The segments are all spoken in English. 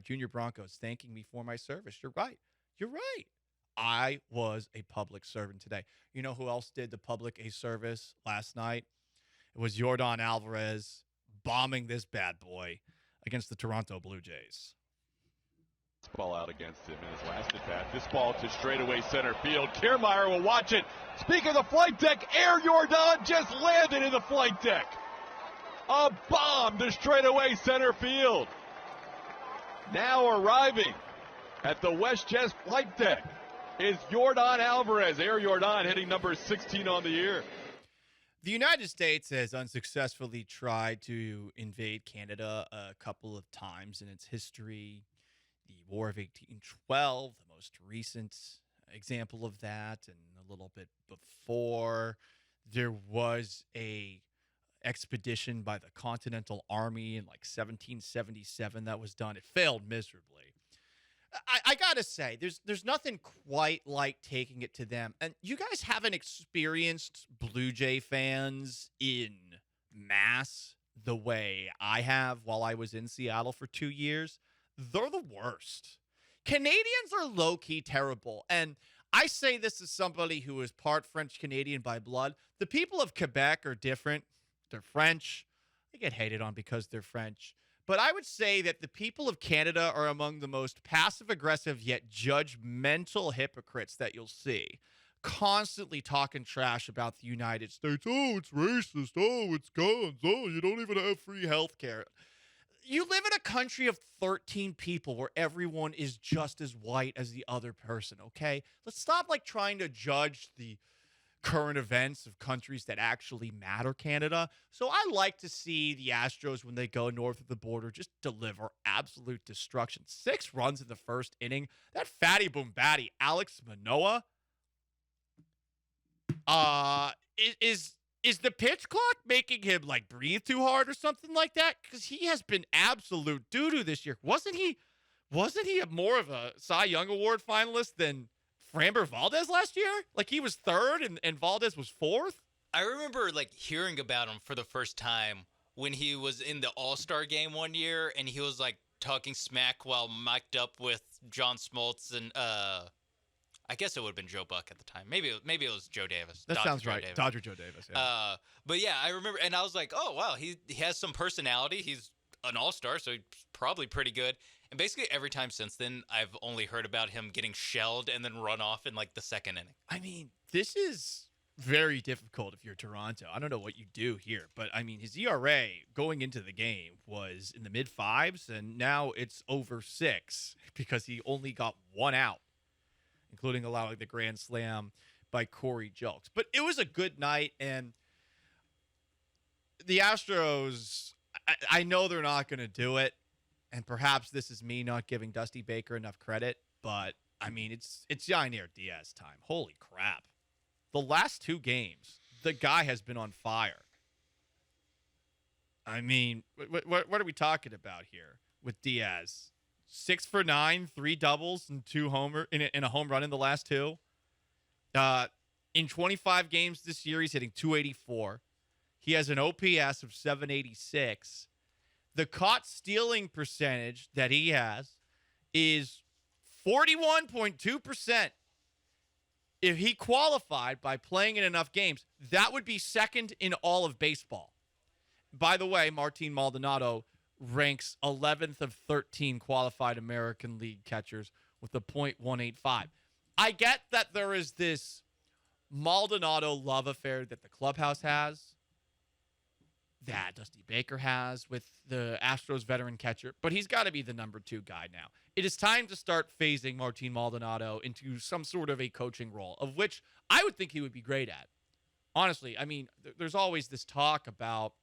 junior Broncos thanking me for my service. You're right. You're right. I was a public servant today. You know who else did the public a service last night? It was Yordan Alvarez bombing this bad boy against the Toronto Blue Jays. Ball out against him in his last at bat. This ball to straightaway center field. Kiermaier will watch it. Speaking of the flight deck, Air Yordan just landed in the flight deck. A bomb to straightaway center field. Now arriving at the WestJet flight deck is Yordan Alvarez. Air Yordan hitting number 16 on the year. The United States has unsuccessfully tried to invade Canada a couple of times in its history. The War of 1812, the most recent example of that, and a little bit before, there was a expedition by the Continental Army in like 1777 that was done. It failed miserably. I gotta say, there's nothing quite like taking it to them. And you guys haven't experienced Blue Jay fans in mass the way I have while I was in Seattle for 2 years. They're the worst. Canadians are low-key terrible. And I say this as somebody who is part French-Canadian by blood. The people of Quebec are different. They're French. They get hated on because they're French. But I would say that the people of Canada are among the most passive-aggressive yet judgmental hypocrites that you'll see. Constantly talking trash about the United States. Oh, it's racist. Oh, it's guns. Oh, you don't even have free health care. You live in a country of 13 people where everyone is just as white as the other person, okay? Let's stop trying to judge the current events of countries that actually matter, Canada. So I like to see the Astros, when they go north of the border, just deliver absolute destruction. 6 runs in the first inning. That fatty boom batty, Alex Manoah, is the pitch clock making him breathe too hard or something like that? Because he has been absolute doo-doo this year. Wasn't he more of a Cy Young Award finalist than Framber Valdez last year? He was third and Valdez was fourth? I remember hearing about him for the first time when he was in the All-Star game one year, and he was talking smack while mic'd up with John Smoltz and I guess it would have been Joe Buck at the time. Maybe it was Joe Davis. That Dodger sounds Joe right. Davis. Dodger Joe Davis. Yeah. But yeah, I remember, and I was like, oh wow, he has some personality. He's an all-star, so he's probably pretty good. And basically every time since then, I've only heard about him getting shelled and then run off in the second inning. I mean, this is very difficult if you're Toronto. I don't know what you do here, but I mean, his ERA going into the game was in the mid-5s, and now it's over 6 because he only got 1 out, including allowing the grand slam by Corey Julks. But it was a good night, and the Astros, I know they're not going to do it, and perhaps this is me not giving Dusty Baker enough credit, but, I mean, it's Yainer Diaz time. Holy crap. The last 2 games, the guy has been on fire. I mean, what are we talking about here with Diaz? 6 for 9, 3 doubles, and 2 homer in a home run in the last 2. In 25 games this year, he's hitting .284. He has an OPS of 786. The caught stealing percentage that he has is 41.2%. If he qualified by playing in enough games, that would be second in all of baseball. By the way, Martin Maldonado ranks 11th of 13 qualified American League catchers with a .185. I get that there is this Maldonado love affair that the clubhouse has, that Dusty Baker has with the Astros veteran catcher, but he's got to be the number 2 guy now. It is time to start phasing Martin Maldonado into some sort of a coaching role, of which I would think he would be great at. Honestly, I mean, there's always this talk about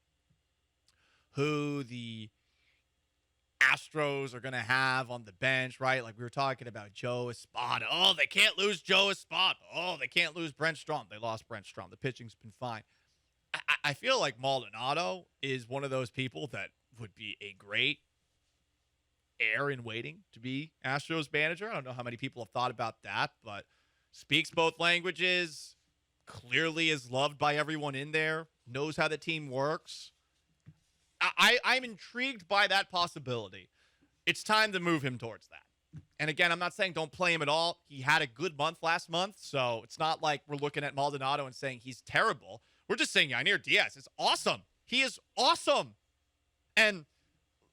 who the Astros are going to have on the bench, right? Like we were talking about Joe Espada. Oh, they can't lose Joe Espada. Oh, they can't lose Brent Strom. They lost Brent Strom. The pitching's been fine. I feel like Maldonado is one of those people that would be a great heir in waiting to be Astros manager. I don't know how many people have thought about that, but speaks both languages, clearly is loved by everyone in there, knows how the team works. I'm intrigued by that possibility. it's time to move him towards that. And again, I'm not saying don't play him at all. He had a good month last month, so it's not like we're looking at Maldonado and saying he's terrible. We're just saying Yainer Diaz is awesome. He is awesome. And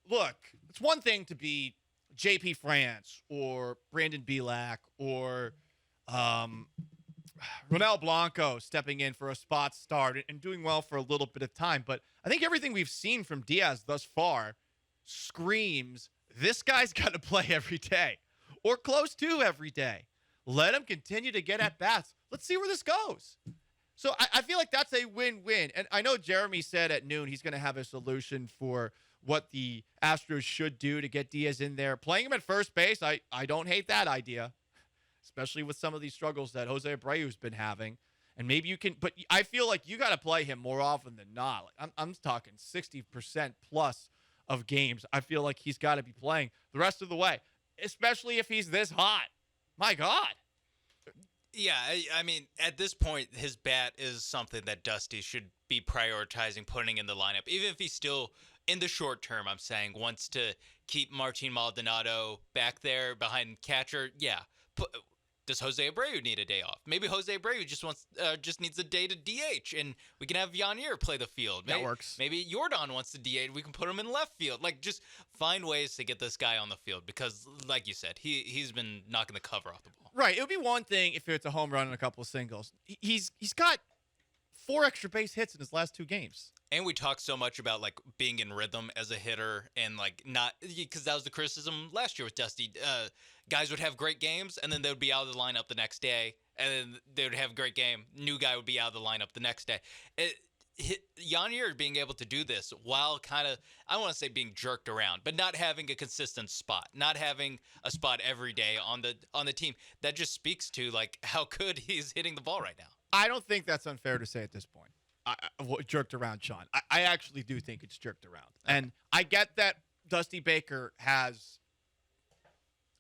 look, it's one thing to be JP France or Brandon Belak or Ronel Blanco stepping in for a spot start and doing well for a little bit of time. But I think everything we've seen from Diaz thus far screams this guy's got to play every day or close to every day. Let him continue to get at bats. Let's see where this goes. So I feel like that's a win-win. And I know Jeremy said at noon he's going to have a solution for what the Astros should do to get Diaz in there. Playing him at first base, I don't hate that idea, especially with some of these struggles that Jose Abreu's been having. And maybe you can, but I feel like you got to play him more often than not. Like I'm talking 60% plus of games. I feel like he's got to be playing the rest of the way, especially if he's this hot. My God. Yeah, I mean, at this point, his bat is something that Dusty should be prioritizing putting in the lineup. Even if he's still, in the short term, I'm saying, wants to keep Martin Maldonado back there behind catcher, yeah. Does Jose Abreu need a day off? Maybe Jose Abreu just needs a day to DH, and we can have Yainer play the field. That works. Maybe Jordan wants to DH. We can put him in left field. Like, just find ways to get this guy on the field because, like you said, he's been knocking the cover off the ball. Right. It would be one thing if it's a home run and a couple of singles. He's got 4 extra base hits in his last 2 games. And we talk so much about, like, being in rhythm as a hitter and, like, not – because that was the criticism last year with Dusty. Guys would have great games, and then they would be out of the lineup the next day, and then they would have a great game. New guy would be out of the lineup the next day. Yainer being able to do this while kind of – I don't want to say being jerked around, but not having a consistent spot, not having a spot every day on the team, that just speaks to, like, how good he's hitting the ball right now. I don't think that's unfair to say at this point. Jerked around, Sean. I actually do think it's jerked around. Okay. And I get that Dusty Baker has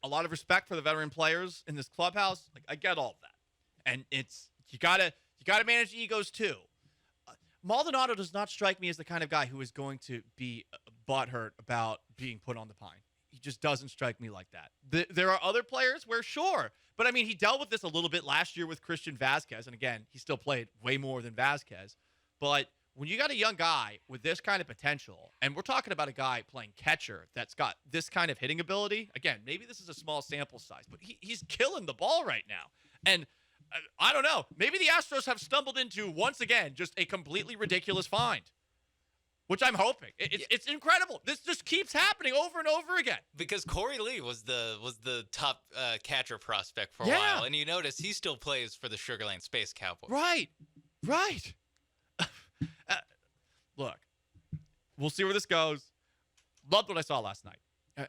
a lot of respect for the veteran players in this clubhouse. Like, I get all of that. And it's you gotta manage egos too. Maldonado does not strike me as the kind of guy who is going to be butthurt about being put on the pine. He just doesn't strike me like that. There are other players where, sure. But, I mean, he dealt with this a little bit last year with Christian Vazquez. And, again, he still played way more than Vazquez. But when you got a young guy with this kind of potential, and we're talking about a guy playing catcher that's got this kind of hitting ability, again, maybe this is a small sample size, but he's killing the ball right now. And I don't know. Maybe the Astros have stumbled into, once again, just a completely ridiculous find, which I'm hoping. It's incredible. This just keeps happening over and over again. Because Corey Lee was the top catcher prospect for a while, and you notice he still plays for the Sugar Land Space Cowboys. Right. Look, we'll see where this goes. Loved what I saw last night,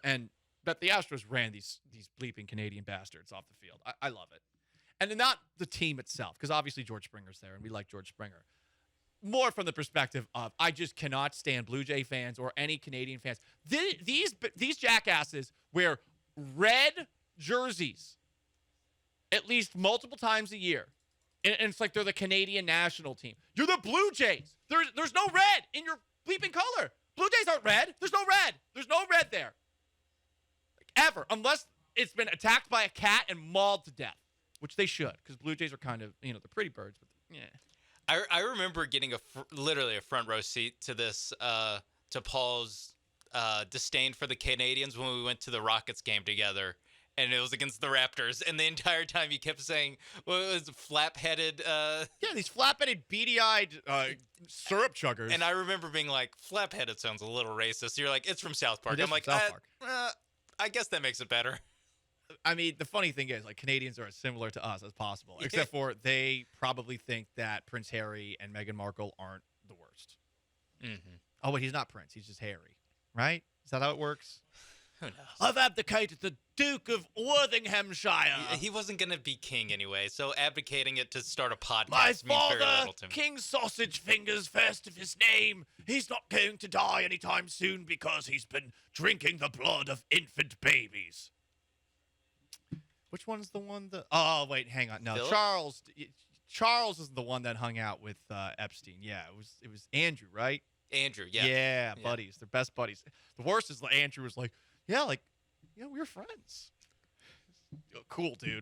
and but the Astros ran these bleeping Canadian bastards off the field. I love it, and not the team itself, because obviously George Springer's there, and we like George Springer. More from the perspective of I just cannot stand Blue Jay fans or any Canadian fans. These jackasses wear red jerseys at least multiple times a year. And it's like they're the Canadian national team. You're the Blue Jays. There's no red in your bleeping color. Blue Jays aren't red. There's no red. There's no red there. Like, ever. Unless it's been attacked by a cat and mauled to death, which they should, because Blue Jays are kind of, they're pretty birds, but yeah. I remember getting literally a front row seat to this, to Paul's disdain for the Canadians when we went to the Rockets game together. And it was against the Raptors. And the entire time he kept saying, well, it was flap-headed. These flap-headed, beady-eyed syrup chuggers. And I remember being like, flap-headed sounds a little racist. You're like, it's from South Park. I'm like, South Park. I guess that makes it better. I mean, the funny thing is, like, Canadians are as similar to us as possible, except for they probably think that Prince Harry and Meghan Markle aren't the worst. Mm-hmm. Oh, but he's not Prince. He's just Harry, right? Is that how it works? Who knows? I've abdicated the Duke of Worthinghamshire. He wasn't going to be king anyway, so abdicating it to start a podcast My means very father, little to me. King Sausage Fingers, first of his name. He's not going to die anytime soon because he's been drinking the blood of infant babies. Which one's the one that... Oh, wait, hang on. No, Philip? Charles is the one that hung out with Epstein. Yeah, it was Andrew, right? Andrew, yeah. Yeah, buddies. They're best buddies. The worst is Andrew was like, yeah, like, we were friends. Cool, dude.